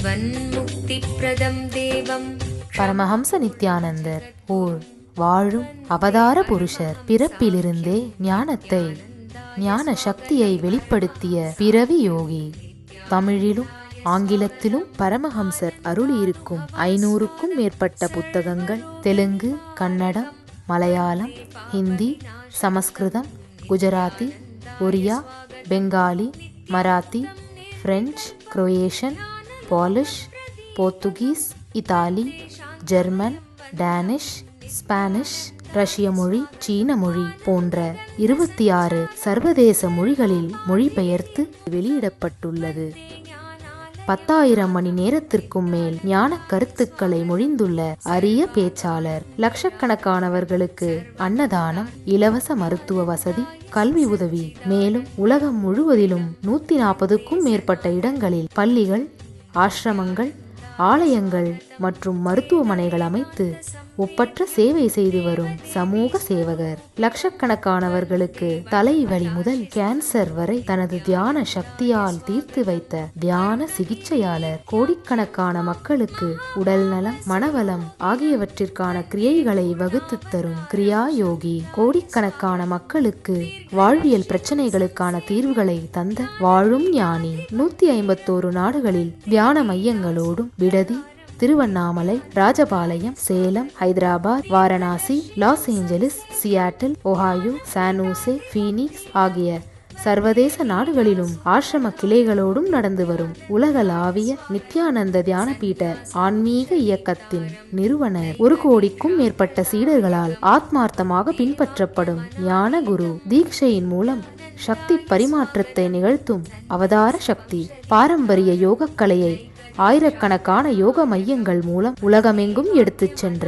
ஜீவன்முக்திப்ரதம் தேவம். பரமஹம்ச நித்யானந்தர் ஓர் வாழும் அவதார புருஷர். பிறப்பிலிருந்தே ஞானத்தை ஞான சக்தியை வெளிப்படுத்திய பிறவி யோகி. தமிழிலும் ஆங்கிலத்திலும் பரமஹம்சர் அருளியிருக்கும் 500க்கும் மேற்பட்ட புத்தகங்கள் Telugu, Kannada, Malayalam, Hindi, Sanskrit, Gujarati, Oriya, Bengali, Marathi, French, Croatian, Polish, Portuguese, Italy, German, Danish, Spanish, ரஷ்ய மொழி, சீன மொழி போன்ற 26 சர்வதேச மொழிகளில் மொழிபெயர்த்து வெளியிடப்பட்டுள்ளது. 10,000 மணி நேரத்திற்கும் மேல் ஞான கருத்துக்களை மொழிந்துள்ள அரிய பேச்சாளர். லட்சக்கணக்கானவர்களுக்கு அன்னதானம், இலவச மருத்துவ வசதி, கல்வி உதவி, மேலும் உலகம் முழுவதிலும் 140க்கும் மேற்பட்ட இடங்களில் பள்ளிகள், ஆசிரமங்கள், ஆலயங்கள் மற்றும் மருத்துவமனைகள் அமைத்து ஒப்பற்ற சேவை செய்து வரும் சமூக சேவகர். லட்சக்கணக்கானவர்களுக்கு தலைவலி முதல் கேன்சர் வரை தனது தியான சக்தியால் தீர்த்து வைத்த தியான சிகிச்சையாளர். கோடிக்கணக்கான மக்களுக்கு உடல் நலம், மனவளம் ஆகியவற்றிற்கான கிரியைகளை வகுத்து தரும் கிரியா யோகி. கோடிக்கணக்கான மக்களுக்கு வாழ்வியல் பிரச்சனைகளுக்கான தீர்வுகளை தந்த வாழும் ஞானி. 151 நாடுகளில் தியான மையங்களோடும் விடுதி, Tiruvannamalai, Rajapalayam, Salem, Hyderabad, Varanasi, loss Angeles, Seattle, Ohio, San Jose, Phoenix ஆகிய சர்வதேச நாடுகளிலும் ஆசிரம கிளைகளோடும் நடந்து வரும் உலகளாவிய நித்யானந்த தியானபீட ஆன்மீக இயக்கத்தின் நிறுவனர். 1 கோடிக்கும் மேற்பட்ட சீடர்களால் ஆத்மார்த்தமாக பின்பற்றப்படும் ஞான குரு. தீட்சையின் மூலம் சக்தி பரிமாற்றத்தை நிகழ்த்தும் அவதார சக்தி. பாரம்பரிய யோகக்கலையை ஆயிரக்கணக்கான யோக மையங்கள் மூலம் உலகமெங்கும் எடுத்துச் சென்ற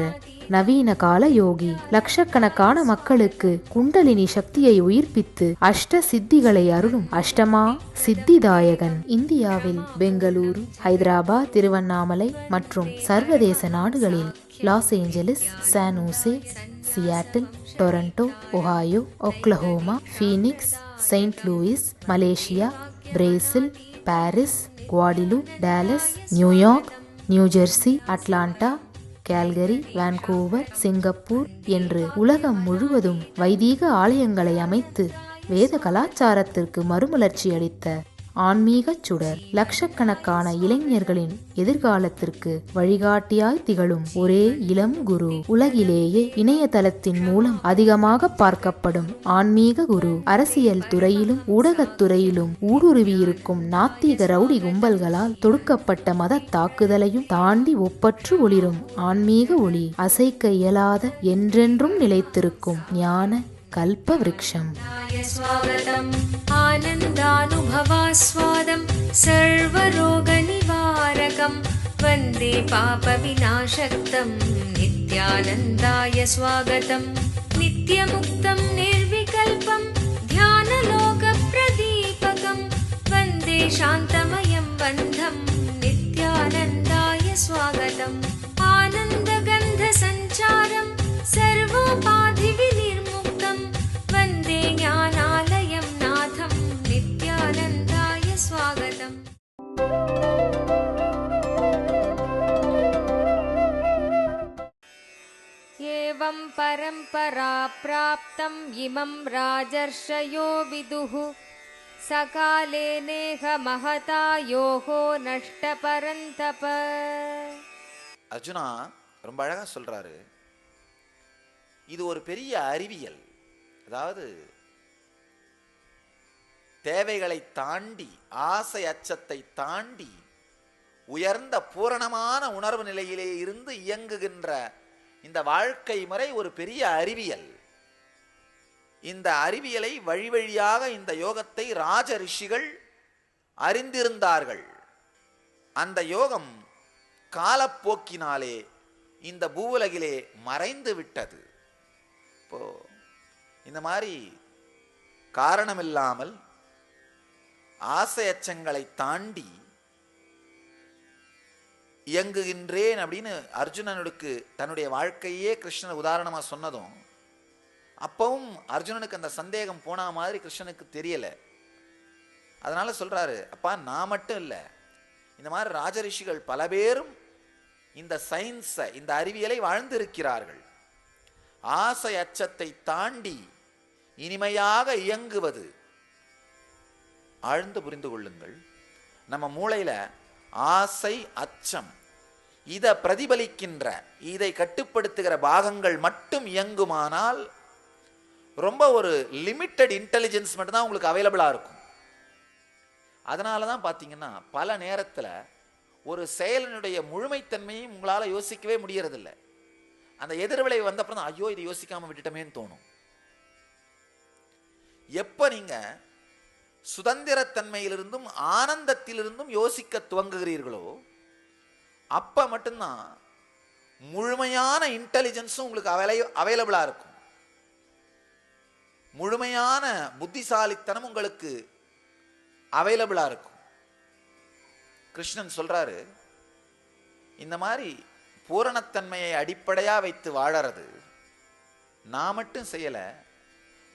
நவீன கால யோகி. லட்சக்கணக்கான மக்களுக்கு குண்டலினி சக்தியை உயிர்ப்பித்து அஷ்ட சித்திகளை அருளும் அஷ்டமா சித்திதாயகன். இந்தியாவில் பெங்களூரு, ஹைதராபாத், திருவண்ணாமலை மற்றும் சர்வதேச நாடுகளில் Los Angeles, San Jose, Seattle, Toronto, Ohio, Oklahoma, Phoenix, Saint Louis, Malaysia, Brazil, Paris, Guadeloupe, Dallas, New York, New Jersey, Atlanta, Calgary, Vancouver, Singapore என்று உலகம் முழுவதும் வைதீக ஆலயங்களை அமைத்து வேத கலாச்சாரத்திற்கு மறுமலர்ச்சி அளித்த ஆன்மீக சுடர். லட்சக்கணக்கான இளைஞர்களின் எதிர்காலத்திற்கு வழிகாட்டியாய் திகழும் ஒரே இளம் குரு. உலகிலேயே இணையதளத்தின் மூலம் அதிகமாக பார்க்கப்படும் ஆன்மீக குரு. அரசியல் துறையிலும் ஊடகத்துறையிலும் ஊடுருவியிருக்கும் நாத்திக ரவுடி கும்பல்களால் தொடுக்கப்பட்ட மத தாக்குதலையும் தாண்டி ஒப்பற்று ஒளிரும் ஆன்மீக ஒளி. அசைக்க இயலாத என்றென்றும் நிலைத்திருக்கும் ஞான கல்ப விருட்சம். ஆனந்தானுபவாஸ்வாதம் சர்வரோக நிவாரகம் வந்தே பாப விநாசக்தம் நித்யானந்தாய ஸ்வாகதம். நித்யமுக்தம் நிர்விகல்பம் தியானலோக பிரதீபகம் வந்தே சாந்தமயம் பந்தம் நித்யானந்தாய ஸ்வாகதம். ஆனந்தகந்த சஞ்சாரம் சர்வோபாதி விநிர்முக்தம் வந்தே ஞானாலயம் நாதம் நித்யானந்தாய ஸ்வாகதம். ஏவம் பரம்பரா ப்ராப்தம் இமம் ராஜர்ஷயோ விதுஹ சகாலே நேஹ மஹதா யோகோ நஷ்ட பரந்தப. அர்ஜுனா ரொம்ப அழகா சொல்றாரு. இது ஒரு பெரிய அறிவியல். அதாவது தேவைகளை தாண்டி, ஆசை அச்சத்தை தாண்டி உயர்ந்த பூரணமான உணர்வு நிலையிலே இருந்து இயங்குகின்ற இந்த வாழ்க்கை முறை ஒரு பெரிய அறிவியல். இந்த அறிவியலை வழி வழியாக இந்த யோகத்தை ராஜ ரிஷிகள் அறிந்திருந்தார்கள். அந்த யோகம் காலப்போக்கினாலே இந்த பூவுலகிலே மறைந்து விட்டது. இப்போ இந்த மாதிரி காரணமில்லாமல் ஆசை அச்சங்களை தாண்டி இயங்குகின்றேன் அப்படின்னு அர்ஜுனனுக்கு தன்னுடைய வாழ்க்கையே கிருஷ்ணன் உதாரணமா சொன்னதும் அப்பவும் அர்ஜுனனுக்கு அந்த சந்தேகம் போன மாதிரி கிருஷ்ணனுக்கு தெரியல. அதனால சொல்றாரு, அப்பா நான் மட்டும் இல்லை, இந்த மாதிரி ராஜரிஷிகள் பல பேரும் இந்த சயின்ஸை, இந்த அறிவியலை வாழ்ந்திருக்கிறார்கள். ஆசை அச்சத்தை தாண்டி இனிமையாக இயங்குவது. ஆழ்ந்து புரிந்து கொள்ளுங்கள், நம்ம மூளையில ஆசை, அச்சம் இதை பிரதிபலிக்கின்ற, இதை கட்டுப்படுத்துகிற பாகங்கள் மட்டும் இயங்குமானால் ரொம்ப ஒரு லிமிட்டட் இன்டெலிஜென்ஸ் மட்டும்தான் உங்களுக்கு அவைலபிளாக இருக்கும். அதனால தான் பார்த்தீங்கன்னா பல நேரத்தில் ஒரு செயலினுடைய முழுமைத்தன்மையும் உங்களால் யோசிக்கவே முடியறதில்லை. அந்த எதிர்விளைவு வந்தப்பறம் தான் ஐயோ இதை யோசிக்காமல் விட்டுட்டமேன்னு தோணும். எப்போ நீங்கள் சுதந்திரத்தன்மையிலிருந்தும் ஆனந்தத்திலிருந்தும் யோசிக்க துவங்குகிறீர்களோ அப்போ மட்டும்தான் முழுமையான இன்டெலிஜென்ஸும் உங்களுக்கு அவைலபிளாக இருக்கும். முழுமையான புத்திசாலித்தனம் உங்களுக்கு அவைலபிளாக இருக்கும். கிருஷ்ணன் சொல்றாரு, இந்த மாதிரி பூரணத்தன்மையை அடிப்படையாக வைத்து வாழறது நான் மட்டும் செய்யலை,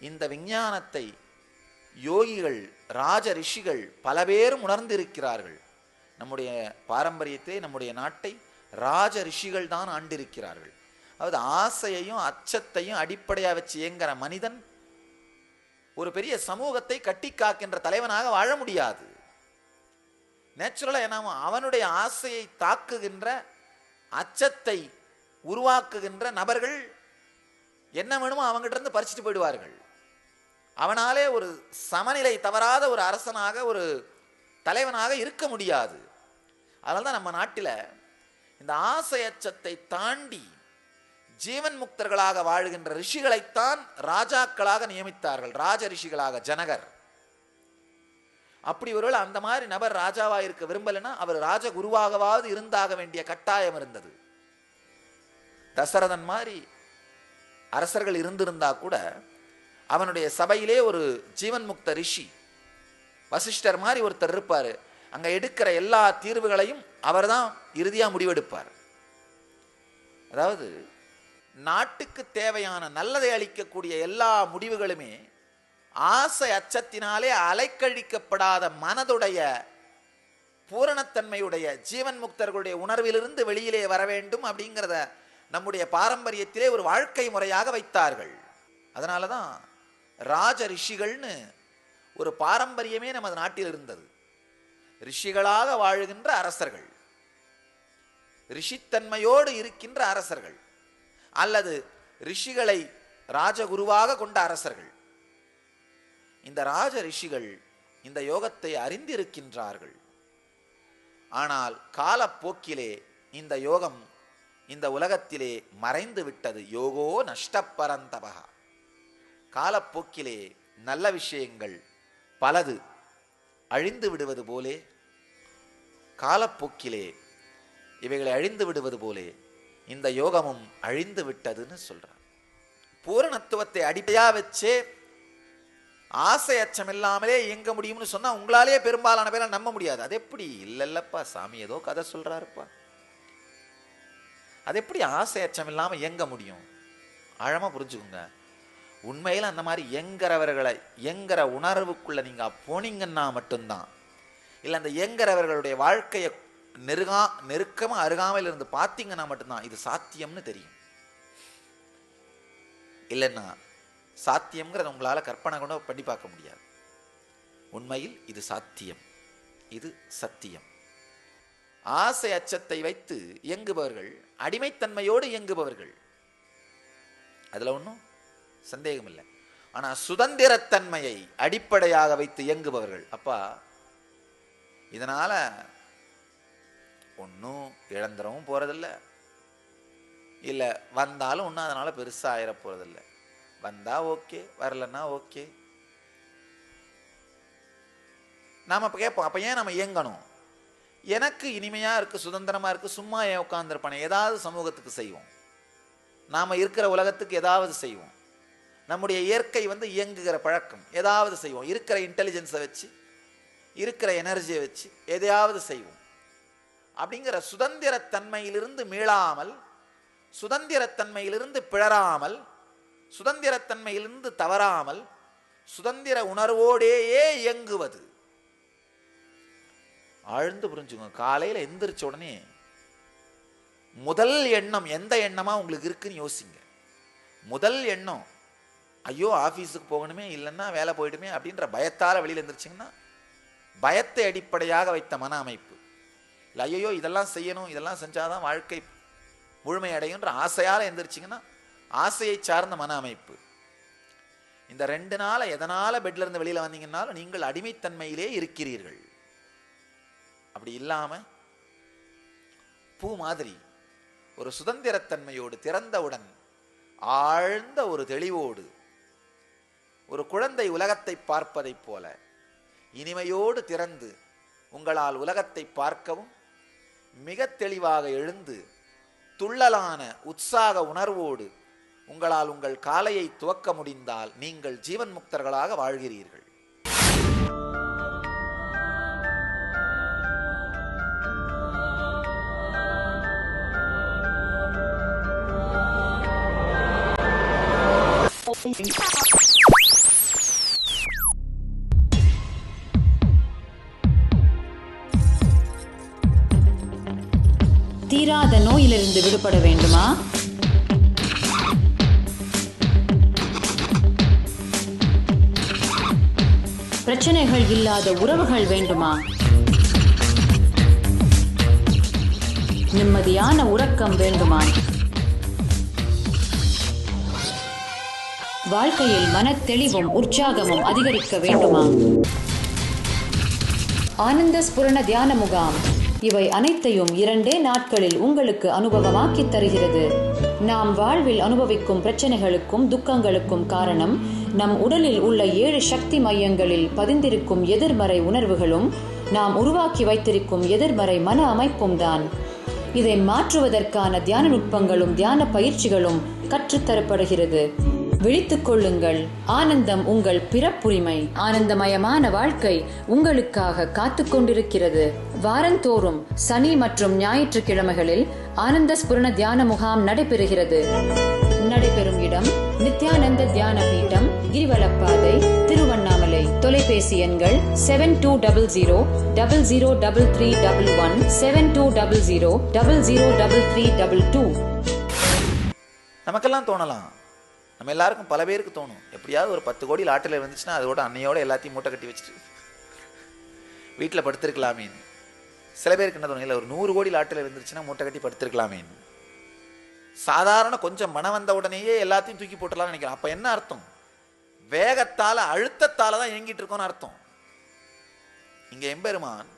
இந்த விஞ்ஞானத்தை யோகிகள், ராஜ ரிஷிகள் பல பேரும் உணர்ந்திருக்கிறார்கள். நம்முடைய பாரம்பரியத்தை, நம்முடைய நாட்டை ராஜ ரிஷிகள் தான் ஆண்டிருக்கிறார்கள். அதாவது ஆசையையும் அச்சத்தையும் அடிப்படையாக வச்சு இயங்குற மனிதன் ஒரு பெரிய சமூகத்தை கட்டி காக்கின்ற தலைவனாக வாழ முடியாது. நேச்சுரலாக என்ன, அவனுடைய ஆசையை தாக்குகின்ற, அச்சத்தை உருவாக்குகின்ற நபர்கள் என்ன வேணுமோ அவங்ககிட்ட இருந்து பறிச்சுட்டு போயிடுவார்கள். அவனாலே ஒரு சமநிலை தவறாத ஒரு அரசனாக, ஒரு தலைவனாக இருக்க முடியாது. அதனால தான் நம்ம நாட்டில் இந்த ஆசை அச்சத்தை தாண்டி ஜீவன் முக்தர்களாக வாழ்கின்ற ரிஷிகளைத்தான் ராஜாக்களாக நியமித்தார்கள். ராஜ ரிஷிகளாக ஜனகர். அப்படி ஒருவேளை அந்த மாதிரி நபர் ராஜாவாக இருக்க விரும்பலைன்னா அவர் ராஜகுருவாகவாவது இருந்தாக வேண்டிய கட்டாயம் இருந்தது. தசரதன் மாதிரி அரசர்கள் இருந்திருந்தா கூட அவனுடைய சபையிலே ஒரு ஜீவன் முக்த ரிஷி வசிஷ்டர் மாதிரி ஒருத்தர் இருப்பார். அங்கே எடுக்கிற எல்லா தீர்வுகளையும் அவர் தான் இறுதியாக முடிவெடுப்பார். அதாவது நாட்டுக்கு தேவையான நல்லதை அளிக்கக்கூடிய எல்லா முடிவுகளுமே ஆசை அச்சத்தினாலே அலைக்கழிக்கப்படாத மனதுடைய பூரணத்தன்மையுடைய ஜீவன் முக்தர்களுடைய உணர்விலிருந்து வெளியிலே வர வேண்டும் அப்படிங்கிறத நம்முடைய பாரம்பரியத்திலே ஒரு வாழ்க்கை முறையாக வைத்தார்கள். அதனால தான் ராஜ ரிஷிகள்னு ஒரு பாரம்பரியமே நமது நாட்டில் இருந்தது. ரிஷிகளாக வாழுகின்ற அரசர்கள், ரிஷித்தன்மையோடு இருக்கின்ற அரசர்கள், அல்லது ரிஷிகளை ராஜகுருவாக கொண்ட அரசர்கள். இந்த ராஜ ரிஷிகள் இந்த யோகத்தை அறிந்திருக்கின்றார்கள். ஆனால் காலப்போக்கிலே இந்த யோகம் இந்த உலகத்திலே மறைந்து விட்டது. யோகோ நஷ்டப்பரந்தபக. காலப்போக்கிலே நல்ல விஷயங்கள் பலது அழிந்து விடுவது போலே, காலப்போக்கிலே இவைகளை அழிந்து விடுவது போலே இந்த யோகமும் அழிந்து விட்டதுன்னு சொல்றார். பூரணத்துவத்தை அடிப்படையா வச்சே ஆசை அச்சம் இல்லாமலே இயங்க முடியும்னு சொன்னா உங்களாலே பெரும்பாலான பேரை நம்ப முடியாது. அது எப்படி? இல்லல்லப்பா, சாமி ஏதோ கதை சொல்றாருப்பா, அது எப்படி ஆசை அச்சம் இல்லாம இயங்க முடியும்? ஆழமா புரிஞ்சுக்குங்க. உண்மையில அந்த மாதிரி எங்கற உணர்வுக்குள்ள நீங்க போனீங்கன்னா மட்டும்தான், இல்லை அந்த எங்கறவர்களுடைய வாழ்க்கையை நெருக்கமா அருகாமையில் இருந்து பார்த்தீங்கன்னா மட்டும்தான் இது சாத்தியம்னு தெரியும். இல்லைன்னா சாத்தியம்ங்கிறத உங்களால கற்பனை கூட பண்ணி பார்க்க முடியாது. உண்மையில் இது சாத்தியம், இது சத்தியம். ஆசை அச்சத்தை வைத்து இயங்குபவர்கள் அடிமைத்தன்மையோடு இயங்குபவர்கள், அதுல ஒன்றும் சந்தேகம் இல்லை. ஆனா சுதந்திரத்தன்மையை அடிப்படையாக வைத்து இயங்குபவர்கள், அப்பா இதனால ஒன்றும் இழந்துடவும் போறதில்லை, இல்லை வந்தாலும் ஒன்றும் அதனால பெருசா ஆயிர போறதில்லை, வந்தா ஓகே, வரலன்னா ஓகே. நாம கேட்போம், அப்ப ஏன் நம்ம இயங்கணும்? எனக்கு இனிமையா இருக்கு, சுதந்திரமா இருக்கு, சும்மா ஏன் உட்கார்ந்துருப்பானே, ஏதாவது சமூகத்துக்கு செய்வோம், நாம இருக்கிற உலகத்துக்கு ஏதாவது செய்வோம். நம்முடைய இயற்கை இயங்குகிற பழக்கம், ஏதாவது செய்வோம். இருக்கிற இன்டெலிஜென்ஸை வச்சு, இருக்கிற எனர்ஜியை வச்சு எதையாவது செய்வோம். அப்படிங்கிற சுதந்திரத்தன்மையிலிருந்து மீளாமல், சுதந்திரத்தன்மையிலிருந்து பிழறாமல், சுதந்திரத்தன்மையிலிருந்து தவறாமல், சுதந்திர உணர்வோடேயே இயங்குவது. ஆழ்ந்து புரிஞ்சுக்கோங்க. காலையில் எந்திரிச்ச உடனே முதல் எண்ணம் எந்த எண்ணமா உங்களுக்கு இருக்குன்னு யோசிங்க. முதல் எண்ணம் ஐயோ ஆஃபீஸுக்கு போகணுமே, இல்லைன்னா வேலை போயிடுமே அப்படின்ற பயத்தால் வெளியில் எழுந்திரிச்சிங்கன்னா பயத்தை அடிப்படையாக வைத்த மன அமைப்பு. இல்லை ஐயோ இதெல்லாம் செய்யணும், இதெல்லாம் செஞ்சாதான் வாழ்க்கை முழுமையடையுன்ற ஆசையால் எழுந்திரிச்சிங்கன்னா ஆசையை சார்ந்த மன அமைப்பு. இந்த 2 நாள் எதனால் பெட்ல இருந்து வெளியில் வந்தீங்கன்னாலும் நீங்கள் அடிமைத்தன்மையிலே இருக்கிறீர்கள். அப்படி இல்லாமல் பூ மாதிரி ஒரு சுதந்திரத்தன்மையோடு திறந்தவுடன் ஆழ்ந்த ஒரு தெளிவோடு ஒரு குழந்தை உலகத்தை பார்ப்பதைப் போல இனிமையோடு திறந்து உங்களால் உலகத்தை பார்க்கவும் மிக தெளிவாக எழுந்து துள்ளலான உற்சாக உணர்வோடு உங்களால் உங்கள் காலையை துவக்க முடிந்தால் நீங்கள் ஜீவன் முக்தர்களாக வாழ்கிறீர்கள். தீராத நோயிலிருந்து விடுபட வேண்டுமா? பிரச்சனைகள் இல்லாத உறவுகள் வேண்டுமா? நிம்மதியான உறக்கம் வேண்டுமா? வாழ்க்கையில் மனத்தெளிவும் உற்சாகமும் அதிகரிக்க வேண்டுமா? ஆனந்த ஸ்புரண தியான முகாம் இவை அனைத்தையும் 2 நாட்களில் உங்களுக்கு அனுபவமாக்கி தருகிறது. நாம் வாழ்வில் அனுபவிக்கும் பிரச்சனைகளுக்கும் துக்கங்களுக்கும் காரணம் நம் உடலில் உள்ள 7 சக்தி மையங்களில் பதிந்திருக்கும் எதிர்மறை உணர்வுகளும் நாம் உருவாக்கி வைத்திருக்கும் எதிர்மறை மன அமைப்பும் தான். இதை மாற்றுவதற்கான தியான நுட்பங்களும் தியான பயிற்சிகளும் கற்றுத்தரப்படுகிறது. விழித்துக் கொள்ளுங்கள். ஆனந்தம் உங்கள் பிறப்புரிமை. ஆனந்தமயமான வாழ்க்கை உங்களுக்காக காத்து கொண்டிருக்கிறது. வாரந்தோறும் சனி மற்றும் ஞாயிற்றுக்கிழமைகளில் ஆனந்த ஸ்புரண தியான முகாம் நடைபெறுகிறது. நடைபெறும் இடம் நித்யானந்த தியான பீடம், கிரிவலப்பாதை, திருவண்ணாமலை. தொலைபேசி எண்கள் 7200003311 7200003322. நமக்கெல்லாம் தோணலாம், நம்ம எல்லாருக்கும் பல பேருக்கு தோணும், எப்படியாவது ஒரு 10 கோடி லாட்டரியில் இருந்துச்சுன்னா அதோட அன்னையோட எல்லாத்தையும் மூட்டை கட்டி வச்சுட்டு வீட்டில் படுத்திருக்கலாமேன்னு. சில பேருக்கு என்ன தோணும், இல்லை ஒரு 100 கோடி லாட்டரியில் இருந்துச்சுன்னா மூட்டை கட்டி படுத்திருக்கலாமேன்னு. சாதாரண கொஞ்சம் மனம் வந்த உடனேயே எல்லாத்தையும் தூக்கி போட்டுடலாம்னு நினைக்கிறேன். அப்போ என்ன அர்த்தம்? வேகத்தால் அழுத்தத்தால் தான் இயங்கிட்டு இருக்கோன்னு அர்த்தம். இங்கே எம்பெருமான்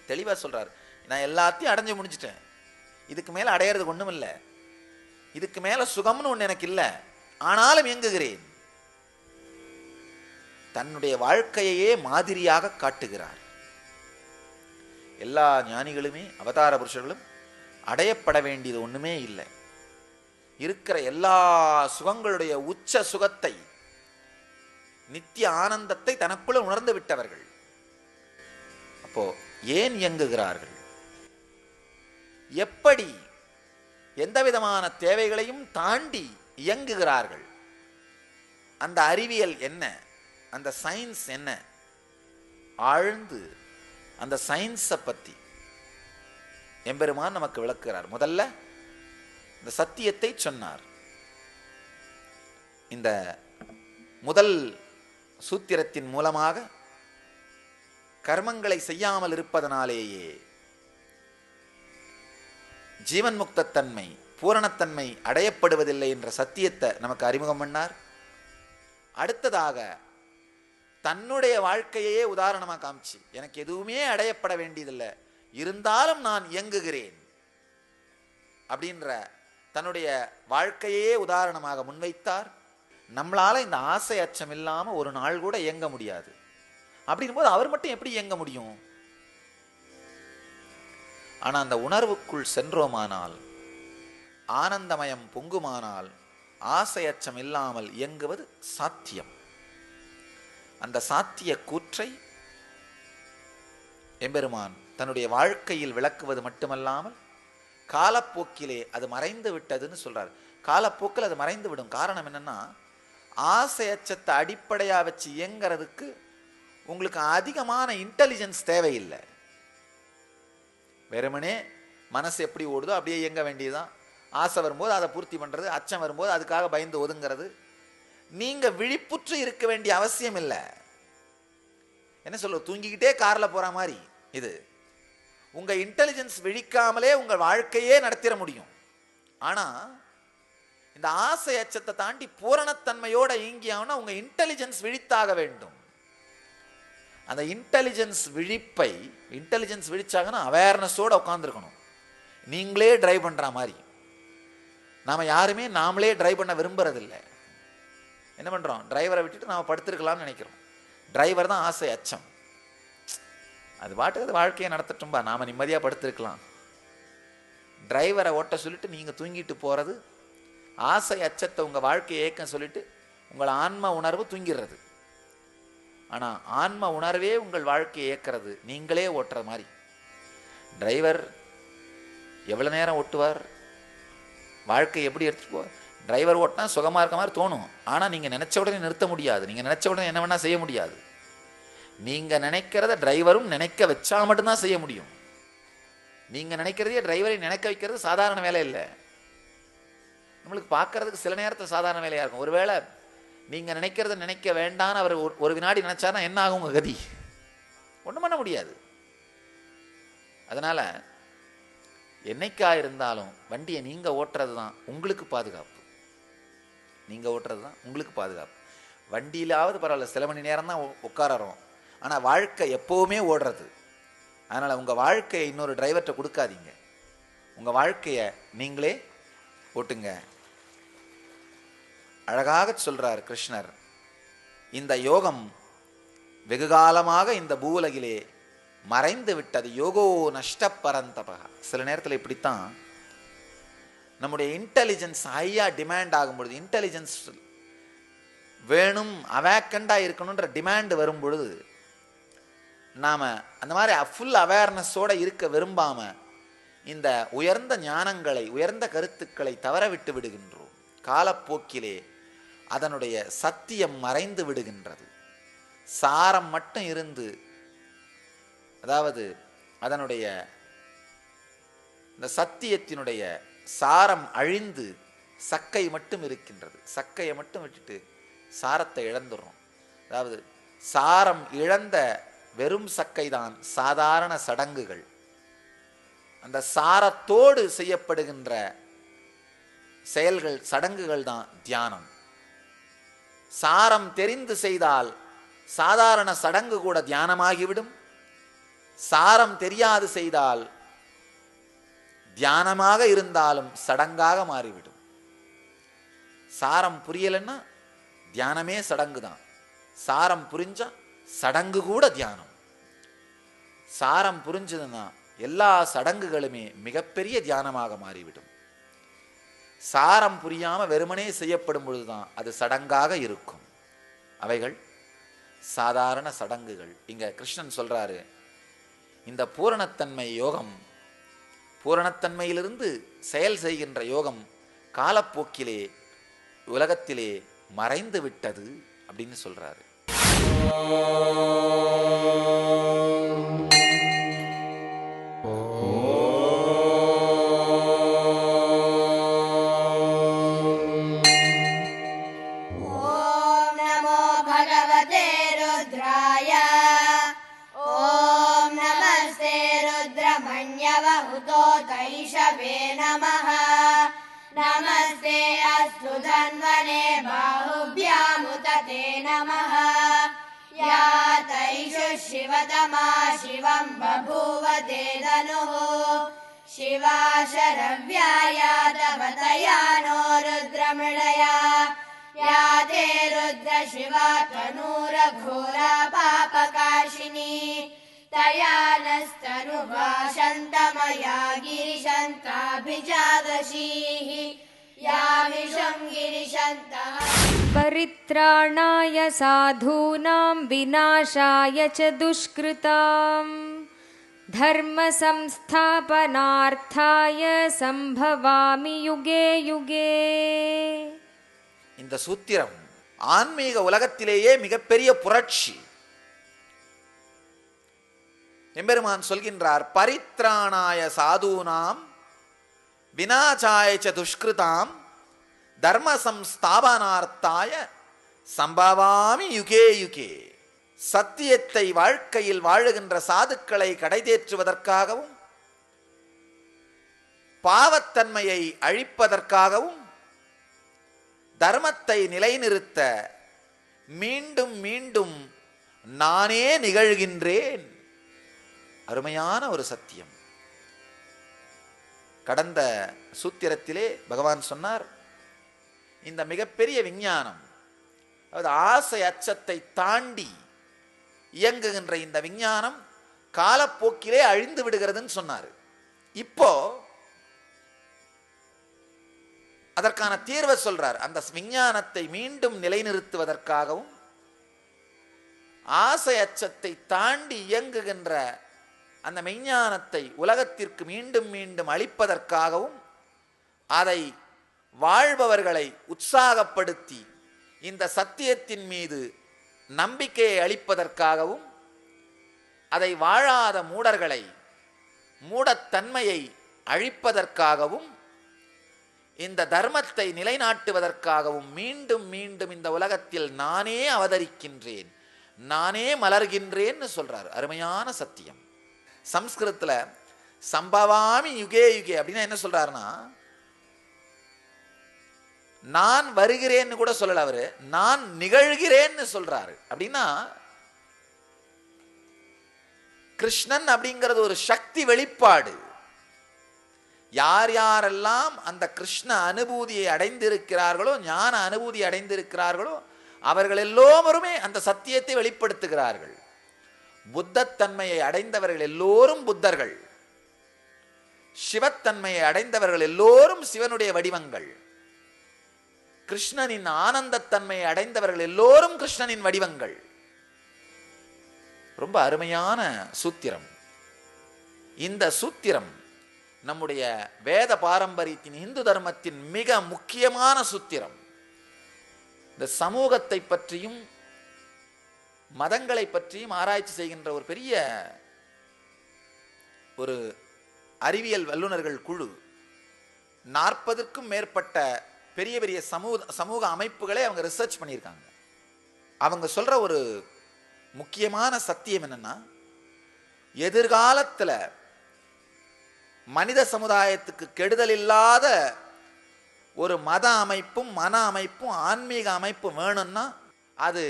தெளிவாக சொல்றாரு, நான் எல்லாத்தையும் அடைஞ்சு முடிச்சிட்டேன், இதுக்கு மேலே அடையிறதுக்கு ஒன்றும் இல்லை, இதுக்கு மேலே சுகம்னு ஒன்று எனக்கு இல்லை, ஆனாலும் இயங்குகிறேன். தன்னுடைய வாழ்க்கையே மாதிரியாக காட்டுகிறார். எல்லா ஞானிகளுமே அவதார புருஷர்களும் அடையப்பட வேண்டியது ஒன்றுமே இல்லை. இருக்கிற எல்லா சுகங்களுடைய உச்ச சுகத்தை, நித்திய ஆனந்தத்தை தனக்குள்ள உணர்ந்து விட்டவர்கள். அப்போ ஏன் இயங்குகிறார்கள்? எப்படி எந்த விதமான தேவைகளையும் தாண்டி இயங்குகிறார்கள்? அந்த அறிவியல் என்ன, அந்த சயின்ஸ் என்ன? ஆழ்ந்து அந்த சயின்ஸை பற்றி எம்பெருமான் நமக்கு விளக்குகிறார். முதல்ல இந்த சத்தியத்தை சொன்னார். இந்த முதல் சூத்திரத்தின் மூலமாக கர்மங்களை செய்யாமல் இருப்பதனாலேயே ஜீவன் முக்தத்தன்மை, பூரணத்தன்மை அடையப்படுவதில்லை என்ற சத்தியத்தை நமக்கு அறிமுகம் பண்ணார். அடுத்ததாக தன்னுடைய வாழ்க்கையே உதாரணமாக காமிச்சு, எனக்கு எதுவுமே அடையப்பட வேண்டியதில்லை, இருந்தாலும் நான் இயங்குகிறேன் அப்படின்ற தன்னுடைய வாழ்க்கையே உதாரணமாக முன்வைத்தார். நம்மளால இந்த ஆசை அச்சம் இல்லாமல் ஒரு நாள் கூட இயங்க முடியாது. அப்படின் போது அவர் மட்டும் எப்படி இயங்க முடியும்? ஆனால் அந்த உணர்வுக்குள் சென்றோமானால், ஆனந்தமயம் பொங்குமானால், ஆசை அச்சம் இல்லாமல் இயங்குவது சாத்தியம். அந்த சாத்திய கூற்றை எம்பெருமான் தன்னுடைய வாழ்க்கையில் விளக்குவது மட்டுமல்லாமல் காலப்போக்கிலே அது மறைந்து விட்டதுன்னு சொல்றார். காலப்போக்கில் அது மறைந்து விடும். காரணம் என்னன்னா, ஆசை அச்சத்தை அடிப்படையாக வச்சு இயங்கிறதுக்கு உங்களுக்கு அதிகமான இன்டெலிஜென்ஸ் தேவையில்லை. வெறுமனே மனசு எப்படி ஓடுதோ அப்படியே இயங்க வேண்டியதுதான். ஆசை வரும்போது அதை பூர்த்தி பண்ணுறது, அச்சம் வரும்போது அதுக்காக பயந்து ஒதுங்கிறது. நீங்கள் விழிப்புற்று இருக்க வேண்டிய அவசியம் இல்லை. என்ன சொல்ல, தூங்கிக்கிட்டே காரில் போகிற மாதிரி இது. உங்கள் இன்டெலிஜென்ஸ் விழிக்காமலே உங்கள் வாழ்க்கையே நடத்திட முடியும். ஆனால் இந்த ஆசை அச்சத்தை தாண்டி பூரணத்தன்மையோட இயங்கியாகனா உங்கள் இன்டெலிஜென்ஸ் விழித்தாக வேண்டும். அந்த இன்டெலிஜென்ஸ் விழிச்சாங்கன்னா அவேர்னஸோடு உட்காந்துருக்கணும். நீங்களே டிரைவ் பண்ணுற மாதிரி. நாம் யாருமே நாமளே டிரைவ் பண்ண விரும்புறதில்லை. என்ன பண்ணுறோம், டிரைவரை விட்டுட்டு நாம் படுத்திருக்கலாம்னு நினைக்கிறோம். டிரைவர் தான் ஆசை அச்சம். அது பாட்டுக்கு அது வாழ்க்கையை நடத்தட்டும்பா, நாம் நிம்மதியாக படுத்திருக்கலாம். டிரைவரை ஓட்ட சொல்லிட்டு நீங்கள் தூங்கிட்டு போகிறது ஆசை அச்சத்தை உங்கள் வாழ்க்கையை ஏற்க சொல்லிட்டு உங்கள் ஆன்ம உணர்வு தூங்கிடுறது. ஆனால் ஆன்ம உணர்வே உங்கள் வாழ்க்கையை ஏற்கிறது நீங்களே ஓட்டுற மாதிரி. டிரைவர் எவ்வளோ நேரம் ஓட்டுவார், வாழ்க்கை எப்படி எடுத்துகிட்டு போவார்? டிரைவர் ஓட்டினா சுகமாக இருக்க மாதிரி தோணும். ஆனால் நீங்கள் நினச்ச உடனே நிறுத்த முடியாது. நீங்கள் நினச்ச உடனே என்ன வேணால் செய்ய முடியாது. நீங்கள் நினைக்கிறத டிரைவரும் நினைக்க வச்சா மட்டும்தான் செய்ய முடியும். நீங்கள் நினைக்கிறதையே டிரைவரை நினைக்க வைக்கிறது சாதாரண வேலை இல்லை. நம்மளுக்கு பார்க்கறதுக்கு சில நேரத்தில் சாதாரண வேலையாக இருக்கும். ஒருவேளை நீங்கள் நினைக்கிறத நினைக்க வேண்டான்னு அவர் ஒரு வினாடி நினைச்சாருன்னா என்ன ஆகும் உங்கள் கதி? ஒன்றும் பண்ண முடியாது. அதனால் என்னைக்கா இருந்தாலும் வண்டியை நீங்கள் ஓட்டுறது தான் உங்களுக்கு பாதுகாப்பு. நீங்கள் ஓட்டுறது தான் உங்களுக்கு பாதுகாப்பு. வண்டியிலாவது பரவாயில்ல, சில மணி நேரம் தான் உட்காரோம். ஆனால் வாழ்க்கை எப்போவுமே ஓடுறது. அதனால் உங்கள் வாழ்க்கையை இன்னொரு டிரைவர்கிட்ட கொடுக்காதீங்க. உங்கள் வாழ்க்கையை நீங்களே ஓட்டுங்க. அழகாக சொல்றார் கிருஷ்ணர், இந்த யோகம் வெகுகாலமாக இந்த பூவுலகிலே மறைந்து விட்டது. யோகோ நஷ்டப்பரந்தபக. சில நேரத்தில் இப்படித்தான் நம்முடைய இன்டெலிஜென்ஸ் ஹையாக டிமாண்ட் ஆகும் பொழுது, இன்டெலிஜென்ஸ் வேணும் அவேக்கண்டாக இருக்கணுன்ற டிமாண்ட் வரும் பொழுது நாம் அந்த மாதிரி ஃபுல் அவேர்னஸோடு இருக்க விரும்பாமல் இந்த உயர்ந்த ஞானங்களை, உயர்ந்த கருத்துக்களை தவற விட்டு விடுகின்றோம். காலப்போக்கிலே அதனுடைய சத்தியம் மறைந்து விடுகின்றது. சாரம் மட்டும் இருந்து, அதாவது அதனுடைய இந்த சத்தியத்தினுடைய சாரம் அழிந்து சக்கை மட்டும் இருக்கின்றது. சக்கையை மட்டும் விட்டுட்டு சாரத்தை இழந்துடுறோம். அதாவது சாரம் இழந்த வெறும் சக்கை தான் சாதாரண சடங்குகள். அந்த சாரத்தோடு செய்யப்படுகின்ற செயல்கள், சடங்குகள் தான் தியானம். சாரம் தெரிந்து செய்தால் சாதாரண சடங்கு கூட தியானமாகிவிடும். சாரம் தெரியாது செய்தால் தியானமாக இருந்தாலும் சடங்காக மாறிவிடும். சாரம் புரியலைன்னா தியானமே சடங்கு தான். சாரம் புரிஞ்சா சடங்கு கூட தியானம். சாரம் புரிஞ்சதுன்னா எல்லா சடங்குகளுமே மிகப்பெரிய தியானமாக மாறிவிடும். சாரம் புரியாம வெறுமனே செய்யப்படும் பொழுதுதான் அது சடங்காக இருக்கும். அவைகள் சாதாரண சடங்குகள். இங்க கிருஷ்ணன் சொல்றாரு, இந்த பூரணத்தன்மை யோகம், பூரணத்தன்மையிலிருந்து செயல் செய்கின்ற யோகம் காலப்போக்கிலே உலகத்திலே மறைந்து விட்டது அப்படின்னு சொல்றாரு. नमस्ते अस्तु धन्वने बाहुभ्यामुतते नमः। या तैषु शिवतमा शिवं बभूव ते धनुः। शिवा शरव्याया तव तया नो रुद्रमृडया। या ते रुद्र शिवा तनूरघोरा पापकाशिनी। तया नस्तनुभाषन्तमया गिरिशन्ताभिजादशीः। या विषं गिरिशन्तः परित्राणाय साधूनां विनाशाय च दुष्कृतां धर्मसंस्थापनार्थाय सम्भवामि युगे युगे. இந்த சூத்திரம் ஆன்மீக உலகத்திலேயே மிகப்பெரிய புரட்சி. எம்பெருமான் சொல்கின்றார், பரித்ராணாய சாதூனாம் விநாசாய துஷ்கிருதாம் தர்ம சம்ஸ்தாபனார்த்தாய சம்பவாமி யுகே யுகே. சத்தியத்தை வாழ்க்கையில் வாழுகின்ற சாதுக்களை கடைதேற்றுவதற்காகவும் பாவத்தன்மையை அழிப்பதற்காகவும் தர்மத்தை நிலைநிறுத்த மீண்டும் மீண்டும் நானே நிகழ்கின்றேன். அருமையான ஒரு சத்தியம். கடந்த சூத்திரத்திலே பகவான் சொன்னார், இந்த மிகப்பெரிய விஞ்ஞானம், அதாவது ஆசை அச்சத்தை தாண்டி இயங்குகின்ற இந்த விஞ்ஞானம் காலப்போக்கிலே அழிந்து விடுகிறதுன்னு சொன்னார். இப்போ அதற்கான தீர்வை சொல்றார். அந்த விஞ்ஞானத்தை மீண்டும் நிலைநிறுத்துவதற்காகவும் ஆசை அச்சத்தை தாண்டி இயங்குகின்ற அந்த மெய்ஞானத்தை உலகத்திற்கு மீண்டும் மீண்டும் அளிப்பதற்காகவும் அதை வாழ்பவர்களை உற்சாகப்படுத்தி இந்த சத்தியத்தின் மீது நம்பிக்கையை அளிப்பதற்காகவும் அதை வாழாத மூடர்களை மூடத்தன்மையை அழிப்பதற்காகவும் இந்த தர்மத்தை நிலைநாட்டுவதற்காகவும் மீண்டும் மீண்டும் இந்த உலகத்தில் நானே அவதரிக்கின்றேன், நானே மலர்கின்றேன்னு சொல்றார். அருமையான சத்தியம். சம்ஸ்கிருதத்தில் சம்பவாமி யுகே யுகே அப்படின்னா என்ன சொல்றாருன்னா, நான் வருகிறேன்னு கூட சொல்லல அவரு, நான் நிகழ்கிறேன்னு சொல்றாரு. அப்படின்னா கிருஷ்ணன் அப்படிங்கிறது ஒரு சக்தி வெளிப்பாடு. யார் யாரெல்லாம் அந்த கிருஷ்ண அனுபூதியை அடைந்திருக்கிறார்களோ, ஞான அனுபூதி அடைந்திருக்கிறார்களோ, அவர்கள் எல்லோருமே அந்த சத்தியத்தை வெளிப்படுத்துகிறார்கள். புத்தத்தன்மையை அடைந்தவர்கள் எல்லோரும் புத்தர்கள், சிவத்தன்மையை அடைந்தவர்கள் எல்லோரும் சிவனுடைய வடிவங்கள், கிருஷ்ணனின் ஆனந்தத்தன்மையை அடைந்தவர்கள் எல்லோரும் கிருஷ்ணனின் வடிவங்கள். ரொம்ப அருமையான சூத்திரம். இந்த சூத்திரம் நம்முடைய வேத பாரம்பரியத்தின் இந்து தர்மத்தின் மிக முக்கியமான சூத்திரம். இந்த சமூகத்தை பற்றியும் மதங்களை பற்றியும் ஆராய்ச்சி செய்கின்ற ஒரு பெரிய ஒரு அறிவியல் வல்லுநர்கள் குழு 40க்கும் மேற்பட்ட பெரிய பெரிய சமூக அமைப்புகளை அவங்க ரிசர்ச் பண்ணியிருக்காங்க. அவங்க சொல்ற ஒரு முக்கியமான சத்தியம் என்னன்னா, எதிர்காலத்தில் மனித சமுதாயத்துக்கு கெடுதல் இல்லாத ஒரு மத அமைப்பும் மன அமைப்பும் ஆன்மீக அமைப்பும் வேணும்னா அது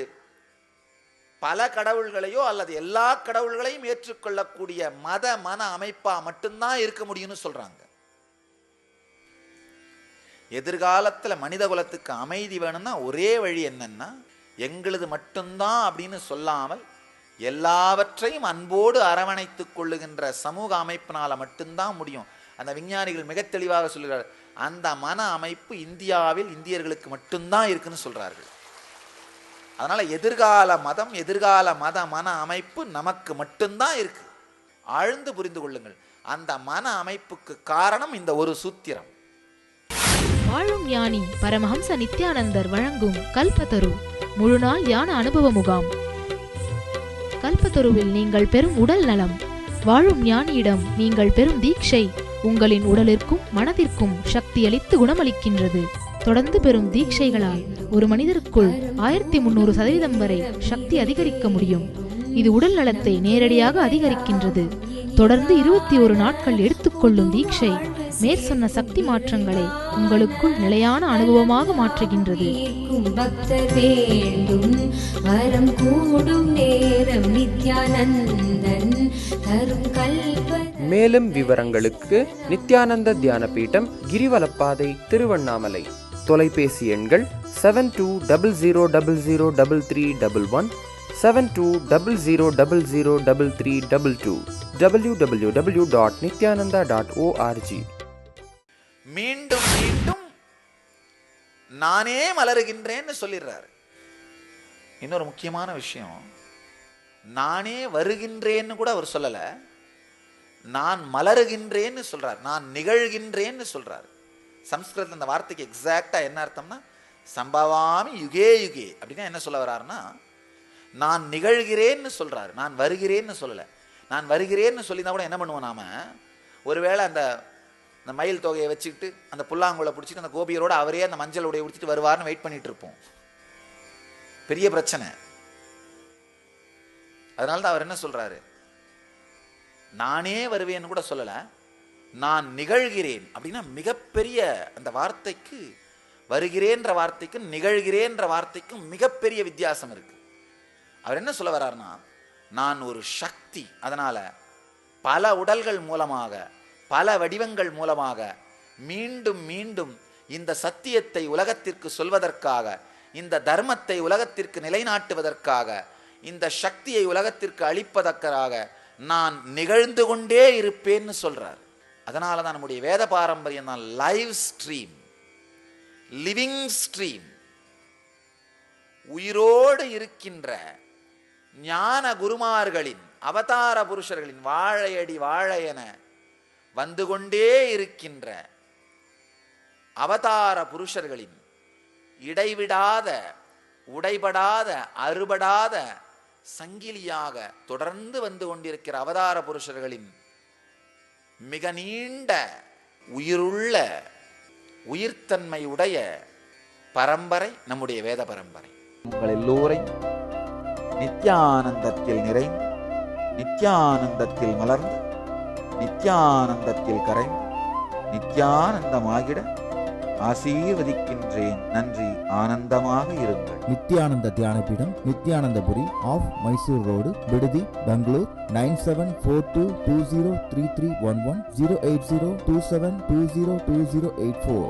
பல கடவுள்களையோ அல்லது எல்லா கடவுள்களையும் ஏற்றுக்கொள்ளக்கூடிய மத மன அமைப்பா மட்டும்தான் இருக்க முடியும்னு சொல்றாங்க. எதிர்காலத்தில் மனித குலத்துக்கு அமைதி வேணும்னா ஒரே வழி என்னன்னா, எங்களது மட்டும்தான் அப்படின்னு சொல்லாமல் எல்லாவற்றையும் அன்போடு அரவணைத்துக் கொள்ளுகின்ற சமூக அமைப்பினால மட்டும்தான் முடியும். அந்த விஞ்ஞானிகள் மிக தெளிவாக சொல்கிறார்கள், அந்த மன அமைப்பு இந்தியாவில் இந்தியர்களுக்கு மட்டும்தான் இருக்குன்னு சொல்றார்கள். அதனால எதிர்கால மதம், எதிர்கால மன அமைப்பு நமக்கு மட்டும்தான் இருக்கு. ஆழ்ந்து புரிந்து கொள்ளுங்கள். அந்த மன அமைப்புக்கு காரணம் இந்த ஒரு சூத்திரம். வாழும் ஞானி பரமஹம்ச நித்யானந்தர் வழங்கும் கல்பத்தரு முழுநாள் ஞான அனுபவ முகாம். கல்பத்தருவில் நீங்கள் பெறும் உடல் நலம், வாழும் ஞானியிடம் நீங்கள் பெறும் தீட்சை உங்களின் உடலிற்கும் மனதிற்கும் சக்தியளித்து குணமளிக்கின்றது. தொடர்ந்து பெறும் தீட்சைகளால் ஒரு மனிதருக்குள் 1300% வரை சக்தி அதிகரிக்க முடியும். இது உடல் நலத்தை நேரடியாக அதிகரிக்கின்றது. தொடர்ந்து 21 நாட்கள் எடுத்துக்கொள்ளும் தீட்சை மேற்சொன்ன சக்தி மாற்றங்களை உங்களுக்குள் நிலையான அனுபவமாக மாற்றுகின்றது. பக்தர் வேண்டும் வரம் கூடும் நேரம் நித்யானந்தன் தரும் கல்ப. மேலும் விவரங்களுக்கு நித்யானந்த தியான பீடம், கிரிவலப்பாதை, திருவண்ணாமலை. தொலைபேசி எண்கள் 7200003311, 7200003322, www.nityananda.org. மீண்டும் மீண்டும் நானே மலருகின்றேன்னு சொல்லிடுறாரு. இன்னொரு முக்கியமான விஷயம், நானே வருகின்றேன்னு கூட அவர் சொல்லல, நான் மலருகின்றேன்னு சொல்றார், நான் நிகழ்கின்றேன்னு சொல்றார். சம்ஸ்கிருதத்தில் அந்த வார்த்தைக்கு எக்ஸாக்டா என்ன அர்த்தம்னா, சம்பவாமி யுகே யுகே அப்படின்னா என்ன சொல்ல வர்றாருன்னா, நான் நிகழ்கிறேன்னு சொல்றாரு, நான் வருகிறேன்னு சொல்லல. நான் வருகிறேன்னு சொல்லினா கூட என்ன பண்ணுவோம் நாம, ஒருவேளை அந்த மயில் தொகையை வச்சுக்கிட்டு அந்த புல்லாங்குழலை பிடிச்சிட்டு அந்த கோபியரோட அவரே அந்த மஞ்சள் உடைய உடுத்திட்டு வருவார்னு வெயிட் பண்ணிட்டு இருப்போம். பெரிய பிரச்சனை. அதனால தான் அவர் என்ன சொல்றாரு, நானே வருவேன்னு கூட சொல்லல, நான் நிகழ்கிறேன் அப்படின்னா மிகப்பெரிய அந்த வார்த்தைக்கு, வருகிறேன்ற வார்த்தைக்கும் நிகழ்கிறேன்ற வார்த்தைக்கும் மிகப்பெரிய வித்தியாசம் இருக்கு. அவர் என்ன சொல்ல வர்றாருன்னா, நான் ஒரு சக்தி, அதனால பல உடல்கள் மூலமாக பல வடிவங்கள் மூலமாக மீண்டும் மீண்டும் இந்த சத்தியத்தை உலகத்திற்கு சொல்வதற்காக, இந்த தர்மத்தை உலகத்திற்கு நிலைநாட்டுவதற்காக, இந்த சக்தியை உலகத்திற்கு அளிப்பதற்காக நான் நிகழ்ந்து கொண்டே இருப்பேன்னு சொல்றார். அதனால தான் நம்முடைய வேத பாரம்பரியம் தான் லைவ் ஸ்ட்ரீம், லிவிங் ஸ்ட்ரீம். உயிரோடு இருக்கின்ற ஞான குருமார்களின் அவதார புருஷர்களின் வாழையடி வாழையென வந்து கொண்டே இருக்கின்ற அவதார புருஷர்களின் இடைவிடாத உடைபடாத அறுபடாத சங்கிலியாக தொடர்ந்து வந்து கொண்டிருக்கிற அவதார புருஷர்களின் மிக நீண்ட உயிருள்ள உயிர்த்தன்மை உடைய பரம்பரை நம்முடைய வேத பரம்பரை. உங்கள் எல்லோரையும் நித்யானந்தத்தில் நிறைந்து, நித்யானந்தத்தில் மலர்ந்து, நித்யானந்தத்தில் கரைந்து, நித்யானந்தமாகிட ஆசீர்வதிக்கின்றேன். நன்றி. ஆனந்தமாக இருங்கள். நித்யானந்த தியானபீடம், நித்யானந்தபுரி ஆஃப் மைசூர் ரோடு, விடுதி, பெங்களூர். 9742203311 08027202084.